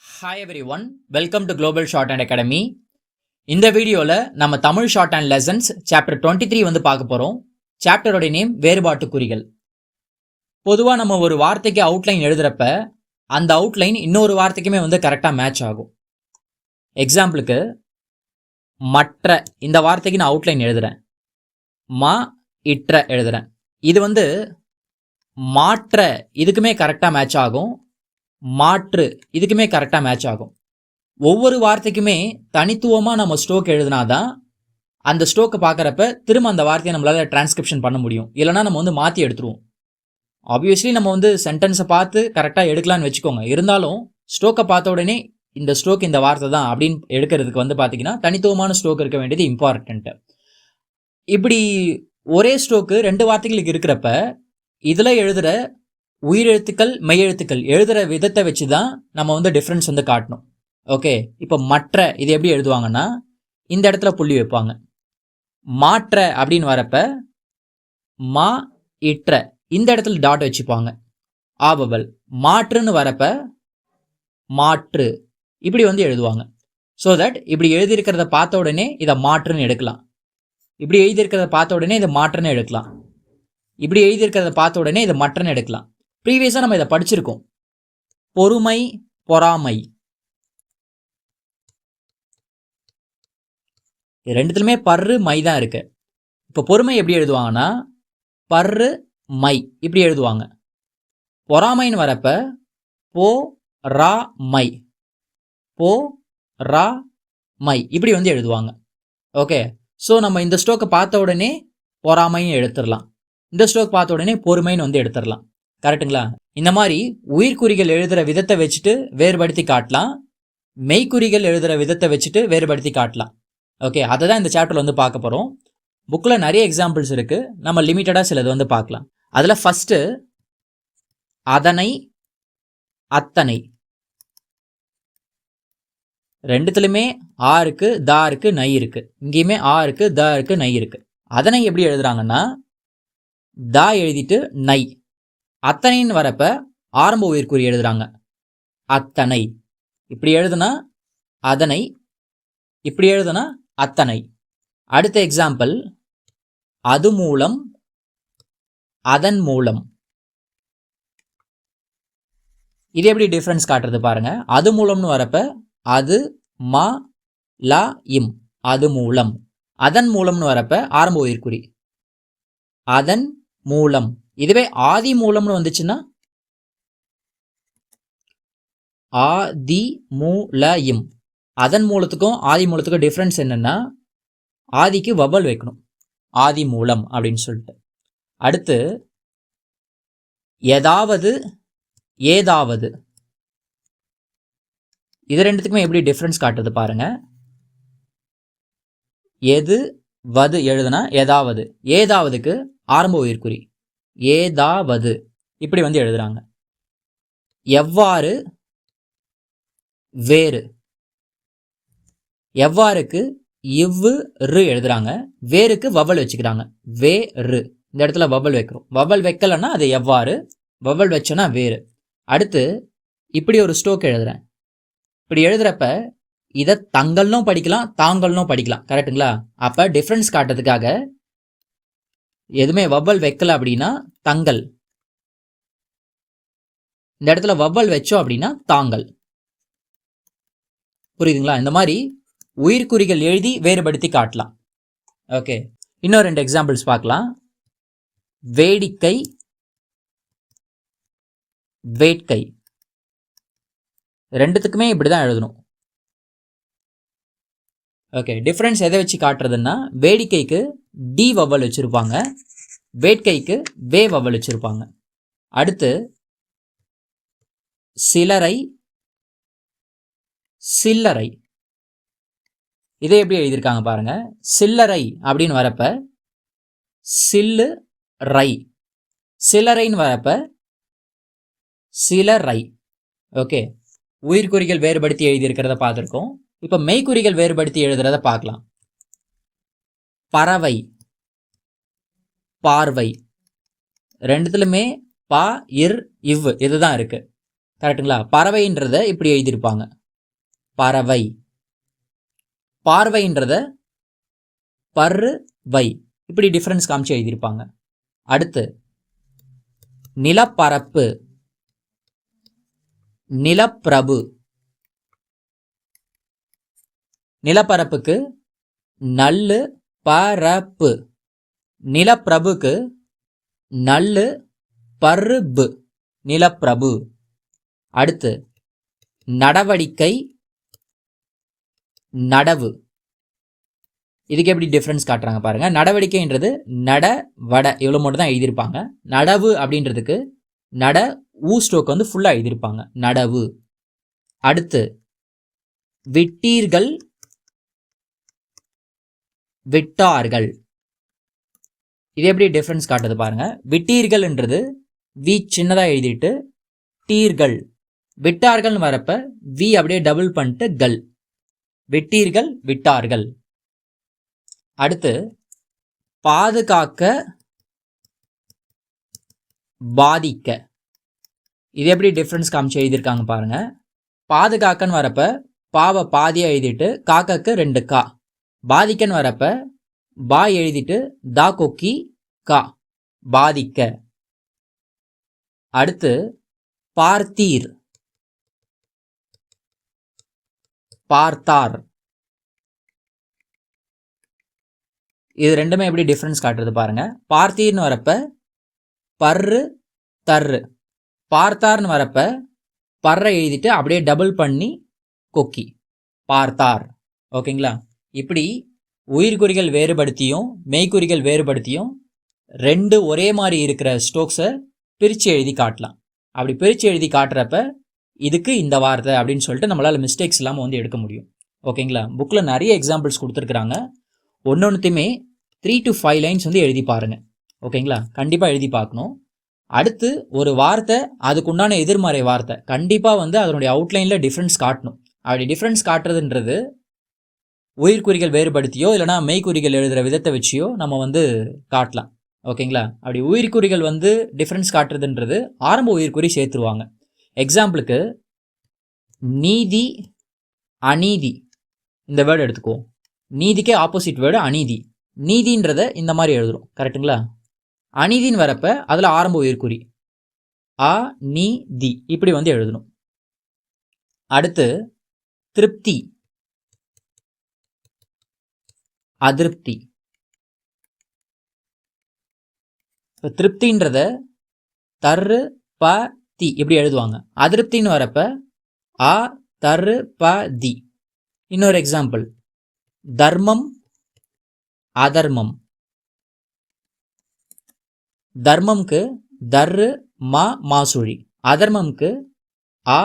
Hi every one, welcome to global short and academy. இந்த வீடியோவில் நம்ம Tamil short and lessons chapter 23 வந்து பார்க்க போகிறோம். சாப்டரோட நேம் வேறுபாட்டு குறிகள். பொதுவாக நம்ம ஒரு வார்த்தைக்கு அவுட்லைன் எழுதுறப்ப அந்த அவுட்லைன் இன்னொரு வார்த்தைக்குமே வந்து கரெக்டாக மேட்ச் ஆகும். எக்ஸாம்பிளுக்கு மற்ற இந்த வார்த்தைக்கு நான் அவுட்லைன் எழுதுறேன், மா இற்ற எழுதுறேன். இது வந்து மாற்ற இதுக்குமே கரெக்டாக மேட்ச் ஆகும், மாற்று இதுக்குமே கரெக்டாக மேட்ச் ஆகும். ஒவ்வொரு வார்த்தைக்குமே தனித்துவமாக நம்ம ஸ்ட்ரோக் எழுதினாதான் அந்த ஸ்ட்ரோக்கை பார்க்குறப்ப திரும்ப அந்த வார்த்தையை நம்மளால் டிரான்ஸ்கிரிப்ஷன் பண்ண முடியும். இல்லைனா நம்ம வந்து மாற்றி எடுத்துருவோம். ஆப்வியஸ்லி நம்ம வந்து சென்டென்ஸை பார்த்து கரெக்டாக எடுக்கலான்னு வச்சுக்கோங்க. இருந்தாலும் ஸ்ட்ரோக்கை பார்த்த உடனே இந்த ஸ்ட்ரோக் இந்த வார்த்தை தான் அப்படின்னு எடுக்கிறதுக்கு வந்து பார்த்தீங்கன்னா தனித்துவமான ஸ்ட்ரோக் இருக்க வேண்டியது இம்பார்ட்டன்ட்டு. இப்படி ஒரே ஸ்ட்ரோக்கு ரெண்டு வார்த்தைகளுக்கு இருக்கிறப்ப இதில் எழுதுகிற உயிரெழுத்துக்கள் மெய்யெழுத்துக்கள் எழுதுகிற விதத்தை வச்சு தான் நம்ம வந்து டிஃப்ரென்ஸ் வந்து காட்டணும். ஓகே, இப்போ மற்ற இது எப்படி எழுதுவாங்கன்னா இந்த இடத்துல புள்ளி வைப்பாங்க. மாற்ற அப்படின்னு வரப்ப மா இற்ற இந்த இடத்துல டாட் வச்சுப்பாங்க, ஆபபல். மாற்றுன்னு வரப்ப மாற்று இப்படி வந்து எழுதுவாங்க. ஸோ தட் இப்படி எழுதியிருக்கிறத பார்த்த உடனே இதை மாற்றுன்னு எடுக்கலாம், இப்படி எழுதியிருக்கிறத பார்த்த உடனே இதை மாற்றுன்னு எடுக்கலாம், இப்படி எழுதியிருக்கிறத பார்த்த உடனே இதை மற்றன்னு எடுக்கலாம். ப்ரீவியஸாக நம்ம இதை படிச்சிருக்கோம். பொறுமை பொறாமை ரெண்டுத்துலையுமே பர்ரு மை தான் இருக்கு. இப்போ பொறுமை எப்படி எழுதுவாங்கன்னா பர்ரு மை இப்படி எழுதுவாங்க. பொறாமைன்னு வரப்ப போ ரா மை, போ ரா மை இப்படி வந்து எழுதுவாங்க. ஓகே, ஸோ நம்ம இந்த ஸ்ட்ரோக்கை பார்த்த உடனே பொறாமைன்னு எடுத்துடலாம், இந்த ஸ்ட்ரோக் பார்த்த உடனே பொறுமைன்னு வந்து எடுத்துடலாம். கரெக்டுங்களா? இந்த மாதிரி உயிர்குறிகள் எழுதுகிற விதத்தை வச்சுட்டு வேறுபடுத்தி காட்டலாம், மெய்க்குறிகள் எழுதுகிற விதத்தை வச்சுட்டு வேறுபடுத்தி காட்டலாம். ஓகே, அதை தான் இந்த சாப்டரில் வந்து பார்க்க போகிறோம். புக்கில் நிறைய எக்ஸாம்பிள்ஸ் இருக்குது, நம்ம லிமிட்டடாக சிலது வந்து பார்க்கலாம். அதில் ஃபஸ்ட்டு அதனை அத்தனை ரெண்டுத்துலையுமே ஆ இருக்கு, தா இருக்கு, நை இருக்கு. இங்கேயுமே ஆ இருக்கு, த இருக்கு, நை இருக்கு. அதனை எப்படி எழுதுறாங்கன்னா தா எழுதிட்டு நை. அத்தனைன்னு வரப்ப ஆரம்ப உயிர்குறி எழுதுறாங்க, அத்தனை. இப்படி எழுதுனா அதனை, இப்படி எழுதுனா அத்தனை. அடுத்த எக்ஸாம்பிள் அது மூலம் அதன் மூலம். இது எப்படி டிஃபரன்ஸ் காட்டுறது பாருங்க. அது மூலம்னு வரப்ப அது மா லா இம், அது மூலம். அதன் மூலம்னு வரப்ப ஆரம்ப உயிர்குறி அதன் மூலம். இதுவே ஆதி மூலம்னு வந்துச்சுன்னா ஆதி மூலம். அதன் மூலத்துக்கும் ஆதி மூலத்துக்கும் டிஃப்ரென்ஸ் என்னன்னா ஆதிக்கு வவல் வைக்கணும், ஆதி மூலம் அப்படின்னு சொல்லிட்டு. அடுத்து ஏதாவது ஏதாவது, இது ரெண்டுத்துக்குமே எப்படி டிஃப்ரென்ஸ் காட்டுறது பாருங்க. எது வது எழுதுனா ஏதாவது, ஏதாவதுக்கு ஆரம்ப உயிர்குறி ஏதாவது இப்படி வந்து எழுதுறாங்க. எவ்வாறு வேறு, எவ்வாறுக்கு இவ்வு ரு எழுதுறாங்க, வேருக்கு வவல் வச்சுக்கிறாங்க, வே ரு. இந்த இடத்துல வவல் வைக்கிறோம், வவல் வைக்கலன்னா அது எவ்வாறு, வவல் வச்சோன்னா வேறு. அடுத்து இப்படி ஒரு ஸ்ட்ரோக் எழுதுறேன். இப்படி எழுதுறப்ப இதை தங்கள்னும் படிக்கலாம், தாங்கள்னும் படிக்கலாம். கரெக்டுங்களா? அப்ப டிஃபரன்ஸ் காட்டுறதுக்காக எதுவுமே வவல் வைக்கல அப்படின்னா தங்கள், இந்த இடத்துல வவல் வச்சோம் அப்படின்னா தாங்கள். புரியுதுங்களா? இந்த மாதிரி உயிர்குறிகள் எழுதி வேறுபடுத்தி காட்டலாம். ஓகே, இன்னும் ரெண்டு எக்ஸாம்பிள்ஸ் பார்க்கலாம். வேடிக்கை வேட்கை ரெண்டுத்துக்குமே இப்படிதான் எழுதணும். ஓகே, டிஃபரன்ஸ் எதை வச்சு காட்டுறதுன்னா வேடிக்கைக்கு டி வவல் வச்சிருப்பாங்க, வேட்கைக்கு வே வவல் வச்சிருப்பாங்க. அடுத்து சிலரை சில்லறை, இதை எப்படி எழுதியிருக்காங்க பாருங்க. சில்லறை அப்படின்னு வரப்ப சில்லு ரை, சிலரைன்னு வரப்ப சிலரை. ஓகே, உயிர்குறிகள் வேறுபடுத்தி எழுதியிருக்கிறத பார்த்துருக்கோம். இப்போ மெய்க்குறிகள் வேறுபடுத்தி எழுதுறத பார்க்கலாம். பறவை பார்வை ரெண்டுத்துலுமே பா இர் இவ் இதுதான் இருக்கு. கரெக்டுங்களா? பறவைன்றத இப்படி எழுதியிருப்பாங்க, பறவை. பார்வைன்றத பர்வை, இப்படி டிஃபரன்ஸ் காமிச்சு எழுதியிருப்பாங்க. அடுத்து நிலப்பரப்பு, நிலப்பிரபு. நிலப்பரப்புக்கு நல்லு பரப்பு, நிலப்பிரபுக்கு நல்லு பர்பு, நிலப்பிரபு. அடுத்து நடவடிக்கை, நடவு. இதுக்கு எப்படி டிஃப்ரென்ஸ் காட்டுறாங்க பாருங்க. நடவடிக்கைன்றது நட வட இவ்வளோ மட்டும் தான் எழுதியிருப்பாங்க. நடவு அப்படின்றதுக்கு நட ஊ ஸ்ட்ரோக் வந்து ஃபுல்லாக எழுதியிருப்பாங்க, நடவு. அடுத்து விட்டீர்கள், விட்டார்கள். இது எப்படி டிஃப்ரென்ஸ் காட்டுது பாருங்க. விட்டீர்கள்ன்றது வி சின்னதாக எழுதிட்டு டீர்கள், விட்டார்கள் வரப்ப வி அப்படியே டபுள் பண்ணிட்டு கல், விட்டீர்கள் விட்டார்கள். அடுத்து பாதுகாக்க, பாதிக்க. இது எப்படி டிஃப்ரென்ஸ் காமிச்சு எழுதியிருக்காங்க பாருங்க. பாதுகாக்கன்னு வரப்ப பாவை பாதியாக எழுதிட்டு காக்கக்கு 2 கா, பாதிக்கன்னு வரப்ப பா எழுதிட்டு தா கொக்கி கா, பாதிக்க. அடுத்து பார்த்தீர், பார்த்தார். இது ரெண்டுமே எப்படி டிஃப்ரென்ஸ் காட்டுறது பாருங்க. பார்த்தீர்னு வரப்ப பர்ரு தர்ரு, பார்த்தார்னு வரப்ப பர்ரை எழுதிட்டு அப்படியே டபுள் பண்ணி கொக்கி, பார்த்தார். ஓகேங்களா? இப்படி உயிர்குறிகள் வேறுபடுத்தியும் மெய்க்குறிகள் வேறுபடுத்தியும் 2 ஒரே மாதிரி இருக்கிற ஸ்ட்ரோக்ஸை பிரித்து எழுதி காட்டலாம். அப்படி பிரித்து எழுதி காட்டுறப்ப இதுக்கு இந்த வார்த்தை அப்படின்னு சொல்லிட்டு நம்மளால் மிஸ்டேக்ஸ் இல்லாமல் வந்து எடுக்க முடியும். ஓகேங்களா? புக்கில் நிறைய எக்ஸாம்பிள்ஸ் கொடுத்துருக்குறாங்க. ஒன்னொன்றுத்தையுமே 3 to 5 லைன்ஸ் வந்து எழுதி பாருங்கள். ஓகேங்களா? கண்டிப்பாக எழுதி பார்க்கணும். அடுத்து ஒரு வார்த்தை அதுக்குண்டான எதிர்மறை வார்த்தை கண்டிப்பாக வந்து அதனுடைய அவுட்லைனில் டிஃப்ரென்ஸ் காட்டணும். அப்படி டிஃப்ரென்ஸ் காட்டுறதுன்றது உயிர்குறிகள் வேறுபடுத்தியோ இல்லைனா மெய்க்குறிகள் எழுதுகிற விதத்தை வச்சியோ நம்ம வந்து காட்டலாம். ஓகேங்களா? அப்படி உயிர்குறிகள் வந்து டிஃப்ரென்ஸ் காட்டுறதுன்றது ஆரம்ப உயிர்குறி சேர்த்துருவாங்க. எக்ஸாம்பிளுக்கு நீதி, அநீதி இந்த வேர்டு எடுத்துக்குவோம். நீதிக்கே ஆப்போசிட் வேர்டு அநீதி. நீதின்றத இந்த மாதிரி எழுதுறோம், கரெக்டுங்களா? அநீதின்னு வரப்ப அதில் ஆரம்ப உயிர்குறி அ நீ தி, இப்படி வந்து எழுதணும். அடுத்து திருப்தி, அதிருப்தி. திருப்தின்றத தர்ரு ப தி இப்படி எழுதுவாங்க. அதிருப்தின்னு வரப்ப அ தர்ரு ப தி. இன்னொரு எக்ஸாம்பிள் தர்மம், அதர்மம். தர்மம்க்கு தர்ரு மா மாசுழி, அதர்மம்க்கு அ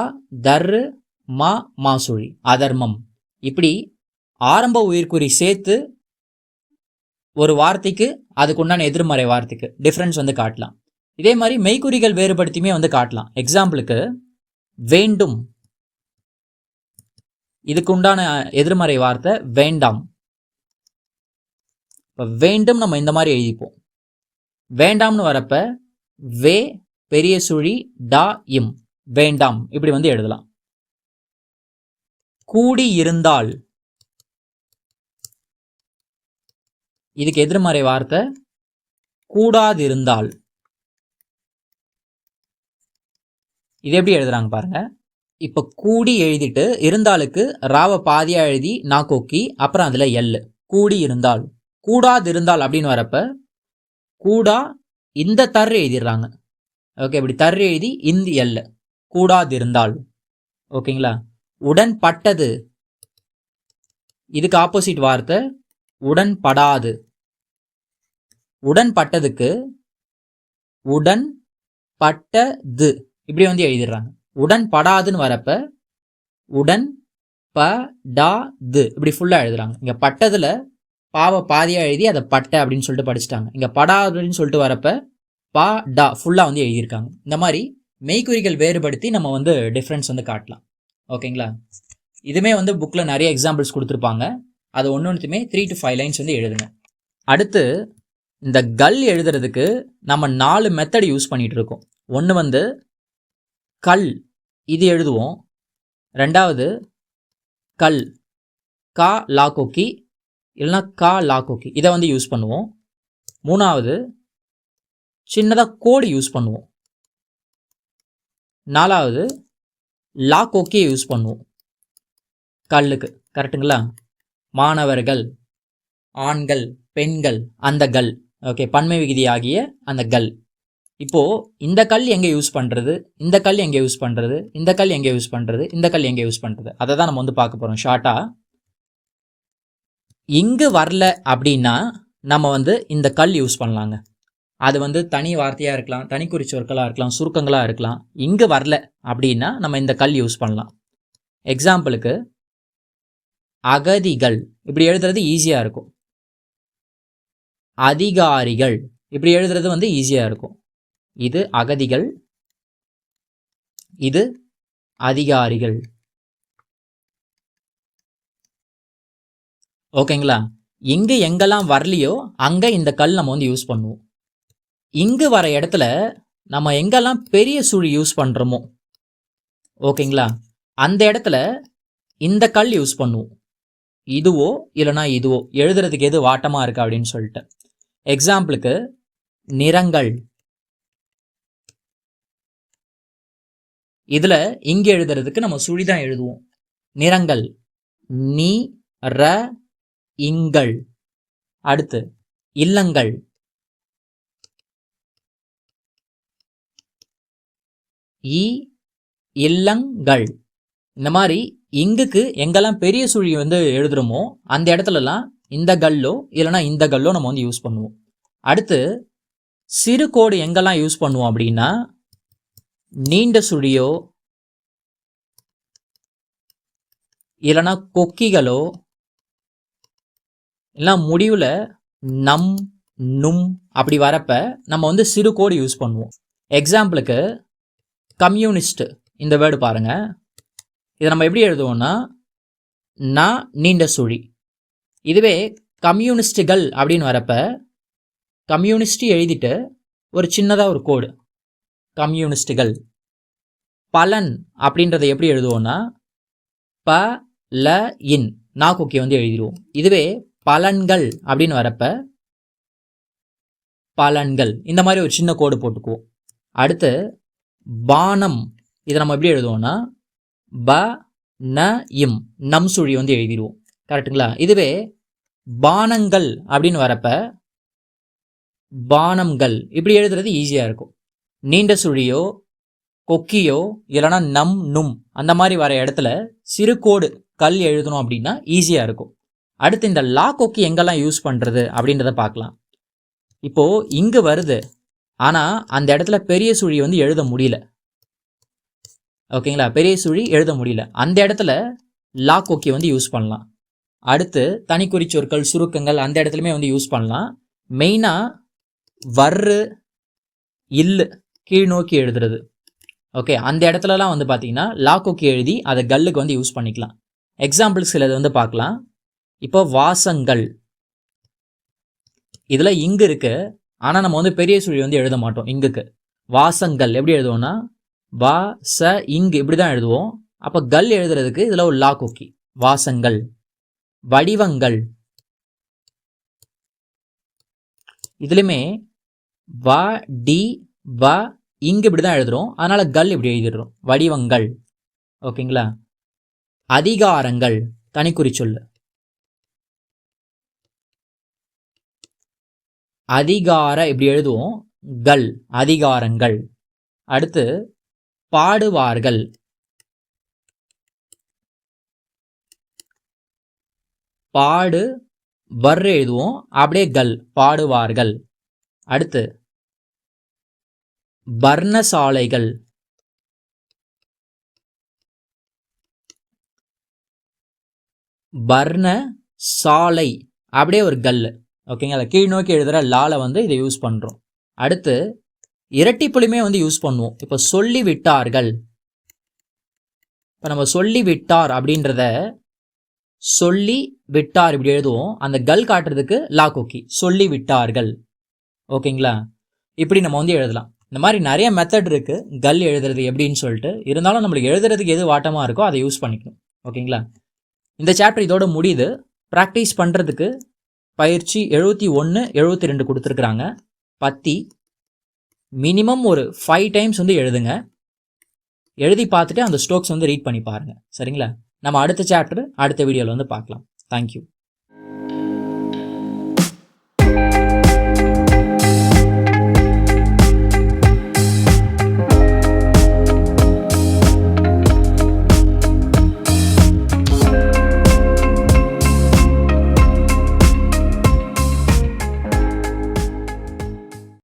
தர்ரு மா மாசுழி, அதர்மம். இப்படி ஆரம்ப உயிர்குறி சேர்த்து ஒரு வார்த்தைக்கு அதுக்குண்டான எதிர்மறை வார்த்தைக்கு டிஃப்ரென்ஸ் வந்து காட்டலாம். இதே மாதிரி மெய்க்குறிகள் வேறுபடுத்தியுமே வந்து காட்டலாம். எக்ஸாம்பிளுக்கு வேண்டும், இதுக்கு உண்டான எதிர்மறை வார்த்தை வேண்டாம். இப்போ வேண்டும் நம்ம இந்த மாதிரி எழுதிப்போம். வேண்டாம்னு வரப்ப வே பெரிய சுழி டா இம், வேண்டாம், இப்படி வந்து எழுதலாம். கூடி இருந்தால், இதுக்கு எதிர்மறை வார்த்தை கூடாதிருந்தால். இது எப்படி எழுதுறாங்க பாருங்க. இப்போ கூடி எழுதிட்டு இருந்தாலுக்கு ராவ பாதியா எழுதி நாக்கோக்கி அப்புறம் அதுல எல், கூடி இருந்தால். கூடாதிருந்தால் அப்படின்னு வரப்ப கூடா இந்த தர்று எழுதிடுறாங்க. ஓகே, இப்படி தர்று எழுதி இந்த எல், கூடாதிருந்தால். ஓகேங்களா? உடன்பட்டது, இதுக்கு ஆப்போசிட் வார்த்தை உடன்படாது. உடன்பட்டதுக்கு உடன் பட்டது இப்படி வந்து எழுதிடுறாங்க. உடன்படாதுன்னு வரப்ப உடன் படாது இப்படி ஃபுல்லா எழுதுறாங்க. இங்க பட்டதுல பாவ பாதியா எழுதி அதை பட்ட அப்படின்னு சொல்லிட்டு படிச்சுட்டாங்க. இங்க படாதுன்னு சொல்லிட்டு வரப்ப பா டா ஃபுல்லா வந்து எழுதியிருக்காங்க. இந்த மாதிரி மெய்க்குறிகள் வேறுபடுத்தி நம்ம வந்து டிஃப்ரென்ஸ் வந்து காட்டலாம். ஓகேங்களா? இதுமே வந்து புக்ல நிறைய எக்ஸாம்பிள்ஸ் கொடுத்துருப்பாங்க. அது ஒன்னொன்றுமே 3 to 5 லைன்ஸ் வந்து எழுதுங்க. அடுத்து இந்த கல் எழுதுறதுக்கு நம்ம 4 மெத்தட் யூஸ் பண்ணிட்டு இருக்கோம். ஒன்று வந்து கல், இது எழுதுவோம். ரெண்டாவது கல், கா லா கொக்கி இல்லைனா கா லா கொக்கி, இதை வந்து யூஸ் பண்ணுவோம். மூணாவது சின்னதாக கோடு யூஸ் பண்ணுவோம். நாலாவது லா கொக்கியை யூஸ் பண்ணுவோம் கல்லுக்கு. கரெக்டுங்களா? மாணவர்கள், ஆண்கள், பெண்கள், அந்த கல். ஓகே, பன்மை விகுதி ஆகிய அந்த கல். இப்போ இந்த கல் எங்க யூஸ் பண்றது, இந்த கல் எங்க யூஸ் பண்றது, இந்த கல் எங்க யூஸ் பண்றது, இந்த கல் எங்க யூஸ் பண்றது, அதை தான் நம்ம வந்து பார்க்க போறோம் ஷார்ட்டா. இங்கு வரல அப்படின்னா நம்ம வந்து இந்த கல் யூஸ் பண்ணலாங்க. அது வந்து தனி வார்த்தையா இருக்கலாம், தனி குறிச்சொற்களா இருக்கலாம், சுருக்கங்களா இருக்கலாம். இங்கு வரல அப்படின்னா நம்ம இந்த கல் யூஸ் பண்ணலாம். எக்ஸாம்பிளுக்கு அகதிகள் இப்படி எழுதுறது ஈஸியா இருக்கும். அதிகாரிகள் இப்படி எழுதுறது வந்து ஈஸியா இருக்கும். இது அகதிகள், இது அதிகாரிகள். ஓகேங்களா? இங்கு எங்கெல்லாம் வரலையோ அங்க இந்த கல் நம்ம வந்து யூஸ் பண்ணுவோம். இங்கு வர இடத்துல நம்ம எங்கெல்லாம் பெரிய சுழி யூஸ் பண்றோமோ, ஓகேங்களா, அந்த இடத்துல இந்த கல் யூஸ் பண்ணுவோம். இதுவோ இல்லைனா இதுவோ, எழுதுறதுக்கு எது வாட்டமா இருக்கு அப்படின்னு சொல்லிட்டு. எக்ஸாம்பிளுக்கு நிறங்கள், இதுல இங்க எழுதுறதுக்கு நம்ம சுழி தான் எழுதுவோம். நிறங்கள், நீ ர இங்கள். அடுத்து இல்லங்கள், இ இல்லங்கள். இந்த மாதிரி இங்குக்கு எங்கெல்லாம் பெரிய சுழி வந்து எழுதுறோமோ அந்த இடத்துலலாம் இந்த கல்லோ இல்லைனா இந்த கல்லோ நம்ம வந்து யூஸ் பண்ணுவோம். அடுத்து சிறு கோடு எங்கெல்லாம் யூஸ் பண்ணுவோம் அப்படின்னா நீண்ட சுழியோ இல்லைனா கொக்கிகளோ இல்லைனா முடிவுல நம் நும் அப்படி வரப்ப நம்ம வந்து சிறு கோடு யூஸ் பண்ணுவோம். எக்ஸாம்பிளுக்கு கம்யூனிஸ்ட் இந்த வேர்டு பாருங்க. இதை நம்ம எப்படி எழுதுவோம்னா நா நீண்ட சுழி. இதுவே கம்யூனிஸ்டுகள் அப்படின்னு வரப்ப கம்யூனிஸ்ட் எழுதிட்டு ஒரு சின்னதாக ஒரு கோடு, கம்யூனிஸ்டுகள். பலன் அப்படின்றத எப்படி எழுதுவோம்னா ப ல இன், நா கொக்கி வந்து எழுதிடுவோம். இதுவே பலன்கள் அப்படின்னு வரப்ப பலன்கள், இந்த மாதிரி ஒரு சின்ன கோடு போட்டுக்குவோம். அடுத்து பானம், இதை நம்ம எப்படி எழுதுவோம்னா ப ந இம், நம் சுழி வந்து எழுதிடுவோம். கரெக்டுங்களா? இதுவே பானங்கள் அப்படின்னு வரப்ப பானம்கள் இப்படி எழுதுறது ஈஸியா இருக்கும். நீண்ட சுழியோ கொக்கியோ இல்லைனா நம் நும் அந்த மாதிரி வர இடத்துல சிறு கோடு கல் எழுதணும் அப்படின்னா ஈஸியா இருக்கும். அடுத்து இந்த லா கொக்கி எங்கெல்லாம் யூஸ் பண்றது அப்படின்றத பார்க்கலாம். இப்போ இங்கு வருது, ஆனா அந்த இடத்துல பெரிய சுழி வந்து எழுத முடியல. ஓகேங்களா? பெரிய சுழி எழுத முடியல, அந்த இடத்துல லா கொக்கி வந்து யூஸ் பண்ணலாம். அடுத்து தனிக்குறிச்சொற்கள், சுருக்கங்கள் அந்த இடத்துலையுமே வந்து யூஸ் பண்ணலாம். மெயினா வர்று இல்லு கீழ் நோக்கி எழுதுறது, ஓகே, அந்த இடத்துலலாம் வந்து பார்த்தீங்கன்னா லா கொக்கி எழுதி அதை கல்லுக்கு வந்து யூஸ் பண்ணிக்கலாம். எக்ஸாம்பிள்ஸ் சிலது வந்து பார்க்கலாம். இப்போ வாசங்கள், இதில் இங்கு இருக்கு, ஆனால் நம்ம வந்து பெரிய சுழி வந்து எழுத மாட்டோம். இங்குக்கு வாசங்கள் எப்படி எழுதுவோம்னா வா ச இங்கு இப்படி தான் எழுதுவோம். அப்போ கல் எழுதுறதுக்கு இதில் ஒரு லா கொக்கி, வாசங்கள். வடிவங்கள், இதுலையுமே வ டி வ இங்கு இப்படி தான் எழுதுறோம், அதனால கல் இப்படி எழுதிடுறோம், வடிவங்கள். ஓகேங்களா? அதிகாரங்கள் தனிக்குறி சொல்லு, அதிகார இப்படி எழுதுவோம், கல், அதிகாரங்கள். அடுத்து பாடுவார்கள், பாடு வர் எழுதுவோம், அப்படியே கல், பாடுவார்கள். அடுத்து பர்ணசாலைகள், பர்ண சாலை அப்படியே ஒரு கல். ஓகேங்களா? கீழ் நோக்கி எழுதுற லால வந்து இதை யூஸ் பண்றோம். அடுத்து இரட்டிப்புலையுமே வந்து யூஸ் பண்ணுவோம். இப்போ சொல்லி விட்டார்கள், இப்போ நம்ம சொல்லி விட்டார் அப்படின்றத சொல்லி விட்டார் இப்படி எழுதுவோம், அந்த கல் காட்டுறதுக்கு லா கொக்கி, சொல்லி விட்டார்கள். ஓகேங்களா? இப்படி நம்ம வந்து எழுதலாம். இந்த மாதிரி நிறைய மெத்தட் இருக்குது கல் எழுதுறது எப்படின்னு சொல்லிட்டு. இருந்தாலும் நம்மளுக்கு எழுதுறதுக்கு எது வாட்டமாக இருக்கோ அதை யூஸ் பண்ணிக்கணும். ஓகேங்களா? இந்த சாப்டர் இதோட முடியுது. ப்ராக்டிஸ் பண்ணுறதுக்கு பயிற்சி 71, 72 கொடுத்துருக்குறாங்க. பத்தி மினிமம் ஒரு 5 டைம்ஸ் வந்து எழுதுங்க. எழுதி பார்த்துட்டு அந்த ஸ்ட்ரோக்ஸ் வந்து ரீட் பண்ணி பாருங்கள். சரிங்களா? நம்ம அடுத்த சாப்டர் அடுத்த வீடியோவில் வந்து பார்க்கலாம். தேங்க்யூ.